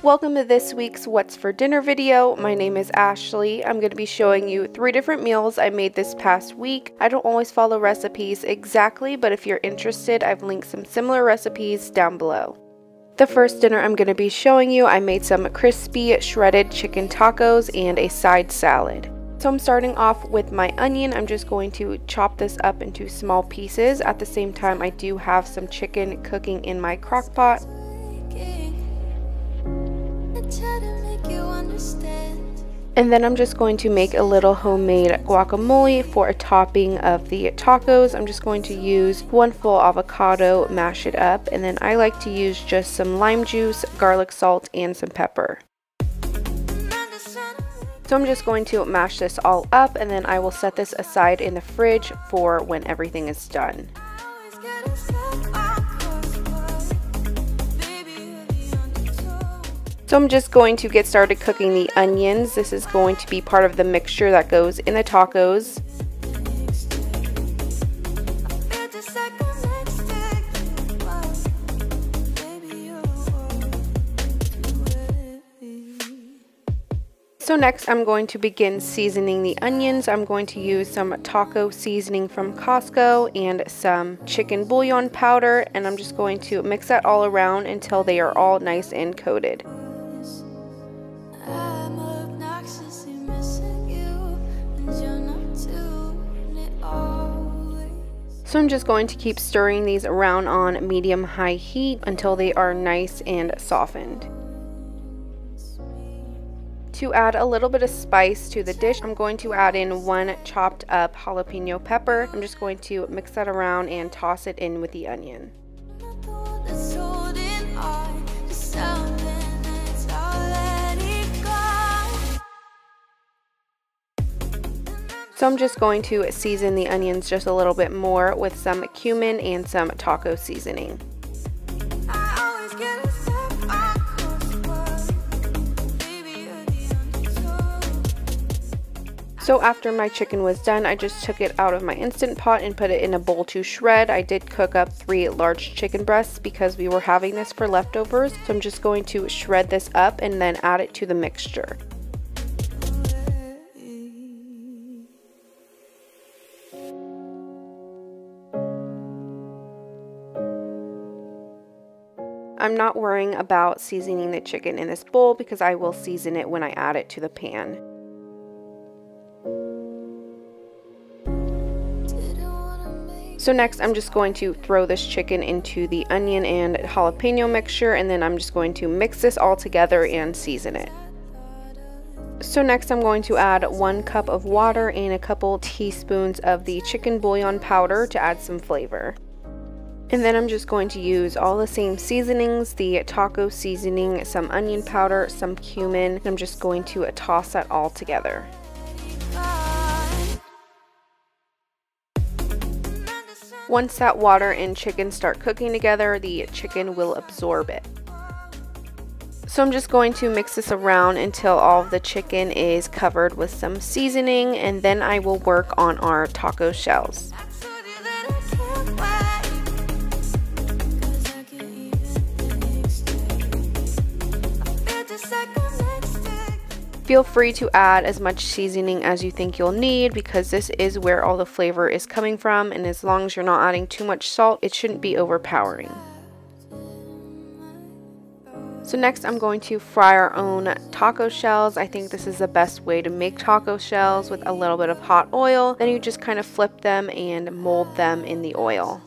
Welcome to this week's What's for Dinner video. My name is Ashley. I'm going to be showing you 3 different meals I made this past week. I don't always follow recipes exactly, but if you're interested, I've linked some similar recipes down below. The first dinner I'm going to be showing you, I made some crispy shredded chicken tacos and a side salad. So I'm starting off with my onion. I'm just going to chop this up into small pieces. At the same time, I do have some chicken cooking in my crock pot. And then I'm just going to make a little homemade guacamole for a topping of the tacos. I'm just going to use 1 full avocado, mash it up, and then I like to use just some lime juice, garlic salt, and some pepper. So I'm just going to mash this all up, and then I will set this aside in the fridge for when everything is done. So I'm just going to get started cooking the onions. This is going to be part of the mixture that goes in the tacos. So next I'm going to begin seasoning the onions. I'm going to use some taco seasoning from Costco and some chicken bouillon powder, and I'm just going to mix that all around until they are all nice and coated. So I'm just going to keep stirring these around on medium-high heat until they are nice and softened. To add a little bit of spice to the dish, I'm going to add in 1 chopped up jalapeno pepper. I'm just going to mix that around and toss it in with the onion. So I'm just going to season the onions just a little bit more with some cumin and some taco seasoning. So after my chicken was done, I just took it out of my Instant Pot and put it in a bowl to shred. I did cook up 3 large chicken breasts because we were having this for leftovers. So I'm just going to shred this up and then add it to the mixture. I'm not worrying about seasoning the chicken in this bowl because I will season it when I add it to the pan. So next I'm just going to throw this chicken into the onion and jalapeno mixture, and then I'm just going to mix this all together and season it. So next I'm going to add 1 cup of water and a couple teaspoons of the chicken bouillon powder to add some flavor. And then I'm just going to use all the same seasonings, the taco seasoning, some onion powder, some cumin. I'm just going to toss that all together. Once that water and chicken start cooking together, the chicken will absorb it. So I'm just going to mix this around until all of the chicken is covered with some seasoning, and then I will work on our taco shells. Feel free to add as much seasoning as you think you'll need because this is where all the flavor is coming from, and as long as you're not adding too much salt, it shouldn't be overpowering. So next I'm going to fry our own taco shells. I think this is the best way to make taco shells, with a little bit of hot oil. Then you just kind of flip them and mold them in the oil.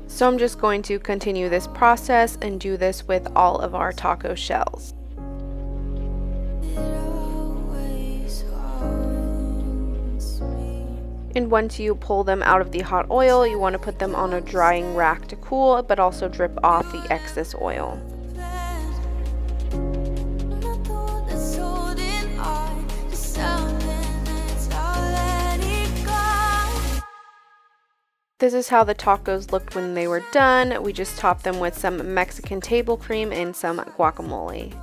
So I'm just going to continue this process and do this with all of our taco shells. And once you pull them out of the hot oil, you want to put them on a drying rack to cool, but also drip off the excess oil. This is how the tacos looked when they were done. We just topped them with some Mexican table cream and some guacamole.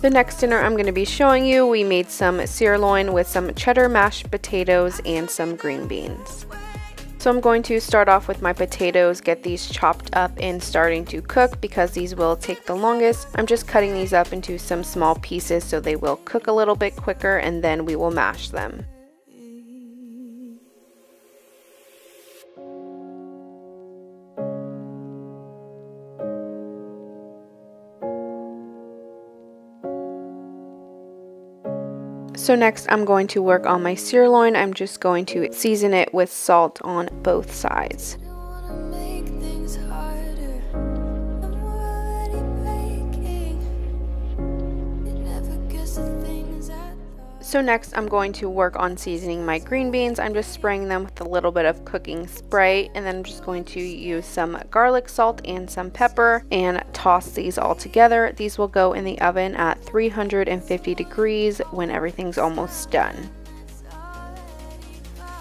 The next dinner I'm going to be showing you, we made some sirloin with some cheddar mashed potatoes and some green beans. So I'm going to start off with my potatoes, get these chopped up and starting to cook because these will take the longest. I'm just cutting these up into some small pieces so they will cook a little bit quicker, and then we will mash them. So next I'm going to work on my sirloin. I'm just going to season it with salt on both sides. So next I'm going to work on seasoning my green beans. I'm just spraying them with a little bit of cooking spray, and then I'm just going to use some garlic salt and some pepper and toss these all together. These will go in the oven at 350 degrees when everything's almost done.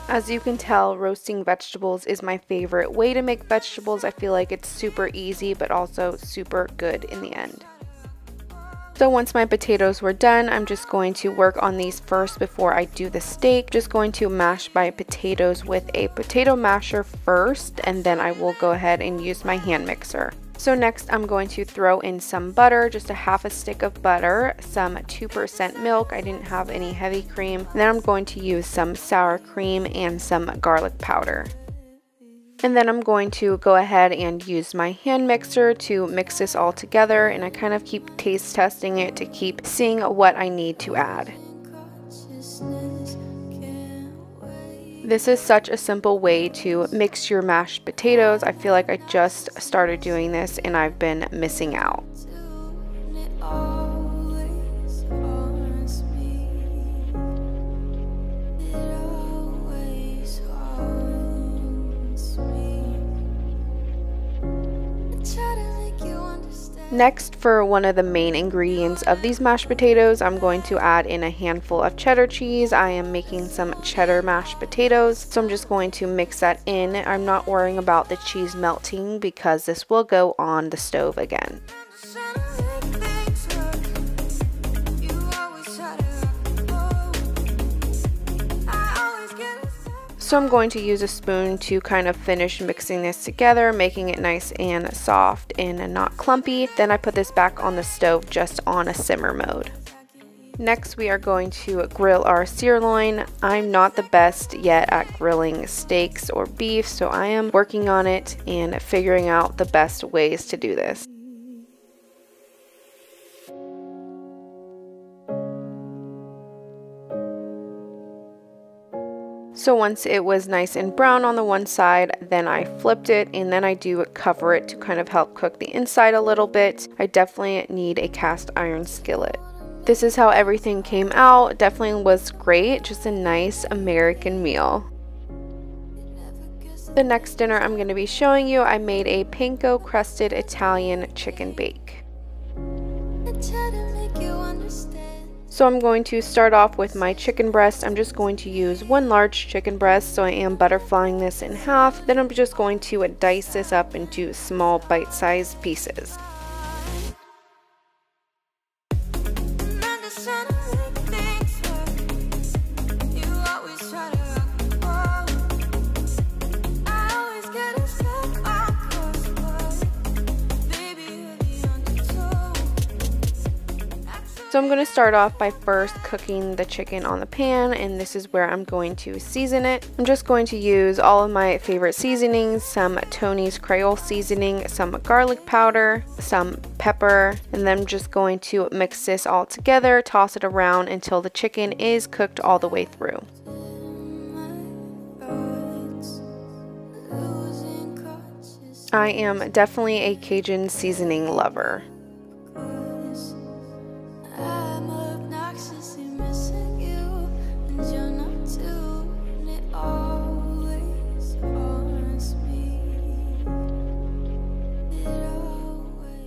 As you can tell, roasting vegetables is my favorite way to make vegetables. I feel like it's super easy but also super good in the end. So once my potatoes were done, I'm just going to work on these first before I do the steak. Just going to mash my potatoes with a potato masher first, and then I will go ahead and use my hand mixer. So next I'm going to throw in some butter, just a half a stick of butter, some 2% milk, I didn't have any heavy cream, and then I'm going to use some sour cream and some garlic powder. And then I'm going to go ahead and use my hand mixer to mix this all together, and I kind of keep taste testing it to keep seeing what I need to add. This is such a simple way to mix your mashed potatoes. I feel like I just started doing this and I've been missing out. Next, for one of the main ingredients of these mashed potatoes, I'm going to add in a handful of cheddar cheese. I am making some cheddar mashed potatoes, so I'm just going to mix that in. I'm not worrying about the cheese melting because this will go on the stove again. So I'm going to use a spoon to kind of finish mixing this together, making it nice and soft and not clumpy. Then I put this back on the stove just on a simmer mode. Next we are going to grill our sirloin. I'm not the best yet at grilling steaks or beef, so I am working on it and figuring out the best ways to do this. So once it was nice and brown on the one side, then I flipped it, and then I do cover it to kind of help cook the inside a little bit. I definitely need a cast iron skillet. This is how everything came out. Definitely was great, just a nice American meal. The next dinner I'm going to be showing you, I made a Panko crusted Italian chicken bake. So I'm going to start off with my chicken breast. I'm just going to use one large chicken breast, so I am butterflying this in half. Then I'm just going to dice this up into small bite-sized pieces. So I'm going to start off by first cooking the chicken on the pan, and this is where I'm going to season it. I'm just going to use all of my favorite seasonings, some Tony's Creole seasoning, some garlic powder, some pepper, and then I'm just going to mix this all together, toss it around until the chicken is cooked all the way through. I am definitely a Cajun seasoning lover.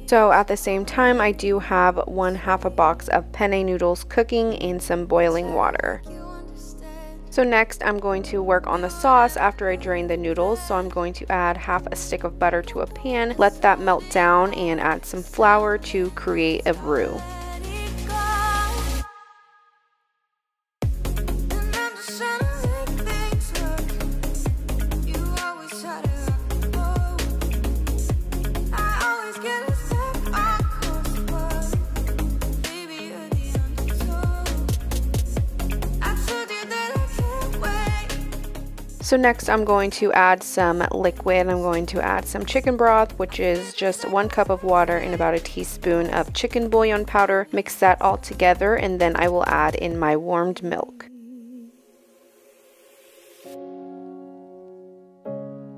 So at the same time, I do have 1/2 a box of penne noodles cooking in some boiling water. So next I'm going to work on the sauce after I drain the noodles. So I'm going to add 1/2 a stick of butter to a pan, let that melt down, and add some flour to create a roux. So next I'm going to add some liquid. I'm going to add some chicken broth, which is just 1 cup of water and about a teaspoon of chicken bouillon powder. Mix that all together, and then I will add in my warmed milk.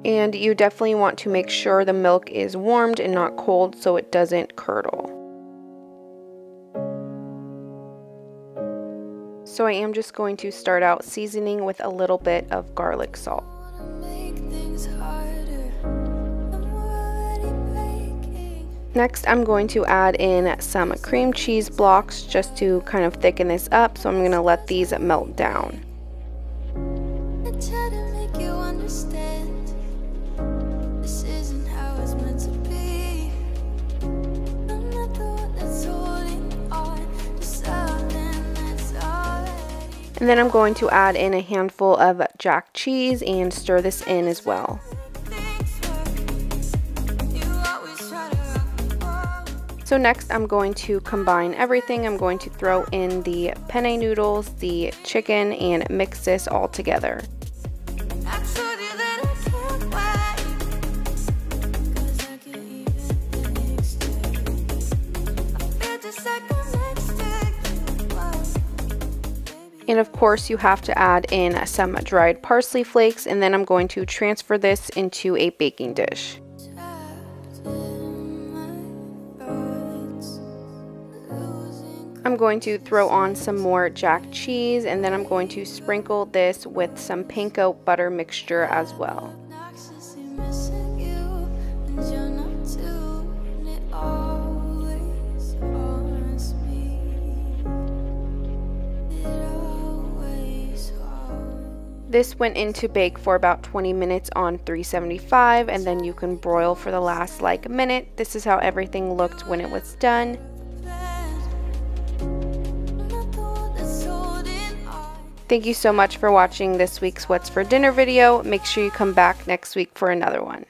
And you definitely want to make sure the milk is warmed and not cold so it doesn't curdle. So I am just going to start out seasoning with a little bit of garlic salt. Next, I'm going to add in some cream cheese blocks just to kind of thicken this up. So I'm going to let these melt down. And then I'm going to add in a handful of jack cheese and stir this in as well. So next I'm going to combine everything. I'm going to throw in the penne noodles, the chicken, and mix this all together. And of course you have to add in some dried parsley flakes, and then I'm going to transfer this into a baking dish. I'm going to throw on some more jack cheese, and then I'm going to sprinkle this with some panko butter mixture as well. This went into bake for about 20 minutes on 375, and then you can broil for the last minute. This is how everything looked when it was done. Thank you so much for watching this week's What's for Dinner video. Make sure you come back next week for another one.